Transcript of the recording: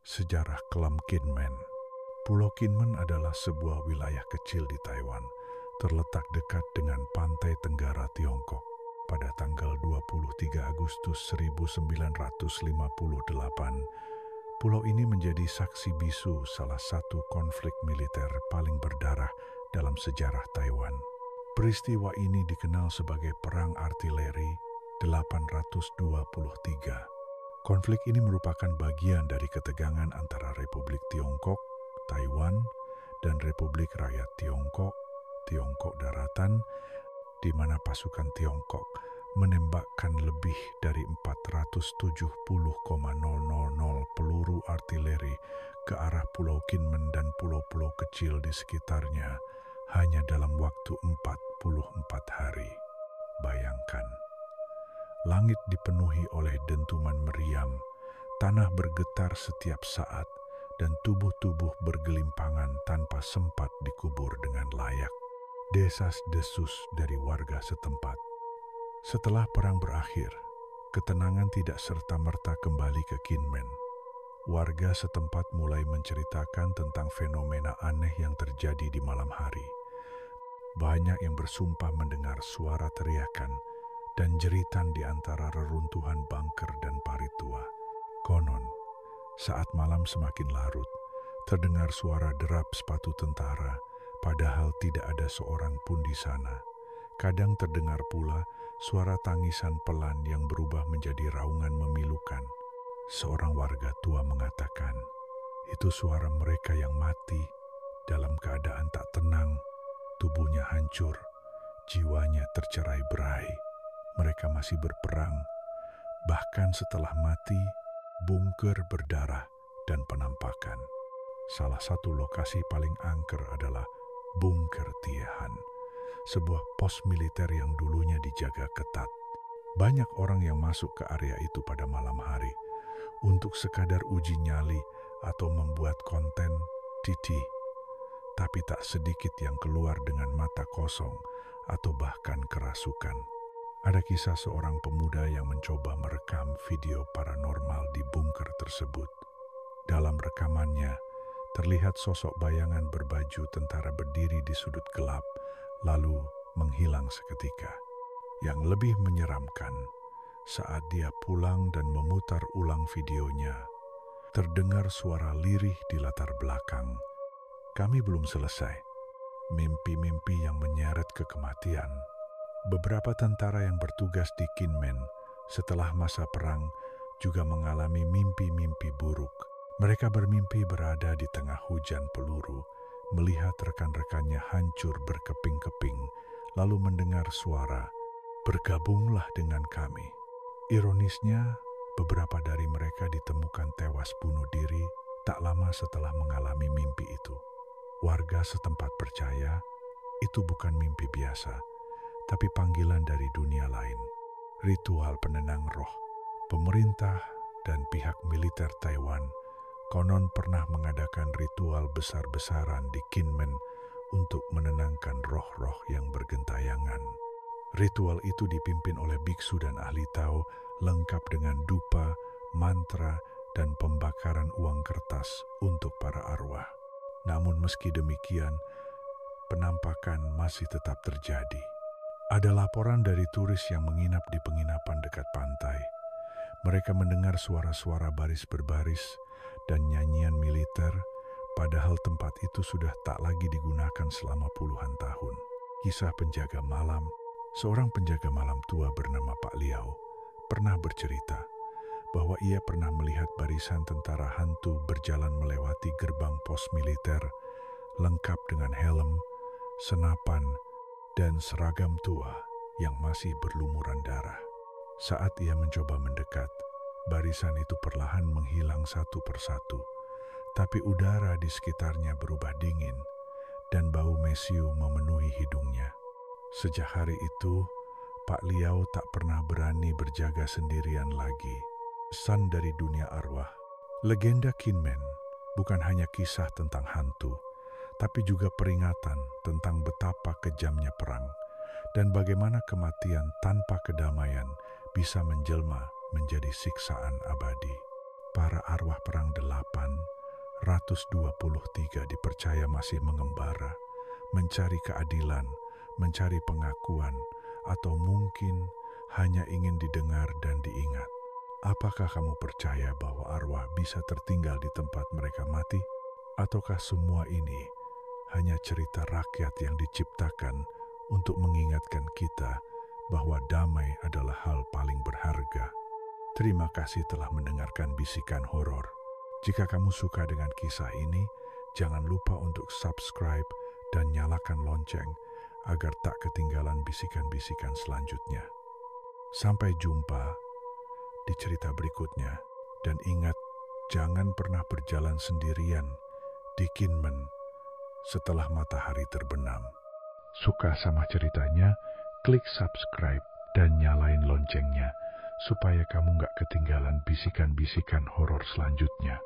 Sejarah kelam Kinmen. Pulau Kinmen adalah sebuah wilayah kecil di Taiwan, terletak dekat dengan pantai tenggara Tiongkok. Pada tanggal 23 Agustus 1958, pulau ini menjadi saksi bisu salah satu konflik militer paling berdarah dalam sejarah Taiwan. Peristiwa ini dikenal sebagai Perang Artileri 823. Konflik ini merupakan bagian dari ketegangan antara Republik Tiongkok, Taiwan, dan Republik Rakyat Tiongkok, Tiongkok Daratan, di mana pasukan Tiongkok menembakkan lebih dari 470,000 peluru artileri ke arah Pulau Kinmen dan pulau-pulau kecil di sekitarnya hanya dalam waktu 44 hari. Bayangkan, langit dipenuhi oleh dentuman meriam, tanah bergetar setiap saat, dan tubuh-tubuh bergelimpangan tanpa sempat dikubur dengan layak. Desas-desus dari warga setempat. Setelah perang berakhir, ketenangan tidak serta-merta kembali ke Kinmen. Warga setempat mulai menceritakan tentang fenomena aneh yang terjadi di malam hari. Banyak yang bersumpah mendengar suara teriakan dan jeritan di antara reruntuhan bunker dan parit tua. Konon, saat malam semakin larut, terdengar suara derap sepatu tentara, padahal tidak ada seorang pun di sana. Kadang terdengar pula suara tangisan pelan yang berubah menjadi raungan memilukan. Seorang warga tua mengatakan, itu suara mereka yang mati dalam keadaan tak tenang, tubuhnya hancur, jiwanya tercerai-berai. Mereka masih berperang, bahkan setelah mati, bunker berdarah dan penampakan. Salah satu lokasi paling angker adalah Bunker Tiehan, sebuah pos militer yang dulunya dijaga ketat. Banyak orang yang masuk ke area itu pada malam hari untuk sekadar uji nyali atau membuat konten titi, tapi tak sedikit yang keluar dengan mata kosong atau bahkan kerasukan. Ada kisah seorang pemuda yang mencoba merekam video paranormal di bunker tersebut. Dalam rekamannya, terlihat sosok bayangan berbaju tentara berdiri di sudut gelap, lalu menghilang seketika. Yang lebih menyeramkan, saat dia pulang dan memutar ulang videonya, terdengar suara lirih di latar belakang. Kami belum selesai. Mimpi-mimpi yang menyeret ke kematian. Beberapa tentara yang bertugas di Kinmen setelah masa perang juga mengalami mimpi-mimpi buruk. Mereka bermimpi berada di tengah hujan peluru, melihat rekan-rekannya hancur berkeping-keping, lalu mendengar suara, "Bergabunglah dengan kami." Ironisnya, beberapa dari mereka ditemukan tewas bunuh diri tak lama setelah mengalami mimpi itu. Warga setempat percaya itu bukan mimpi biasa, tapi panggilan dari dunia lain. Ritual penenang roh. Pemerintah dan pihak militer Taiwan konon pernah mengadakan ritual besar-besaran di Kinmen untuk menenangkan roh-roh yang bergentayangan. Ritual itu dipimpin oleh biksu dan ahli Tao, lengkap dengan dupa, mantra, dan pembakaran uang kertas untuk para arwah. Namun meski demikian, penampakan masih tetap terjadi. Ada laporan dari turis yang menginap di penginapan dekat pantai. Mereka mendengar suara-suara baris berbaris dan nyanyian militer, padahal tempat itu sudah tak lagi digunakan selama puluhan tahun. Kisah penjaga malam. Seorang penjaga malam tua bernama Pak Liao pernah bercerita bahwa ia pernah melihat barisan tentara hantu berjalan melewati gerbang pos militer lengkap dengan helm, senapan, dan seragam tua yang masih berlumuran darah. Saat ia mencoba mendekat, barisan itu perlahan menghilang satu persatu, tapi udara di sekitarnya berubah dingin dan bau mesiu memenuhi hidungnya. Sejak hari itu, Pak Liao tak pernah berani berjaga sendirian lagi. Pesan dari dunia arwah. Legenda Kinmen bukan hanya kisah tentang hantu, tapi juga peringatan tentang betapa kejamnya perang dan bagaimana kematian tanpa kedamaian bisa menjelma menjadi siksaan abadi. para arwah perang 823 dipercaya masih mengembara, mencari keadilan, mencari pengakuan, atau mungkin hanya ingin didengar dan diingat. Apakah kamu percaya bahwa arwah bisa tertinggal di tempat mereka mati? Ataukah semua ini hanya cerita rakyat yang diciptakan untuk mengingatkan kita bahwa damai adalah hal paling berharga? Terima kasih telah mendengarkan bisikan horor. Jika kamu suka dengan kisah ini, jangan lupa untuk subscribe dan nyalakan lonceng agar tak ketinggalan bisikan-bisikan selanjutnya. Sampai jumpa di cerita berikutnya, dan ingat, jangan pernah berjalan sendirian di Kinmen setelah matahari terbenam. Suka sama ceritanya? Klik subscribe dan nyalain loncengnya supaya kamu gak ketinggalan bisikan-bisikan horor selanjutnya.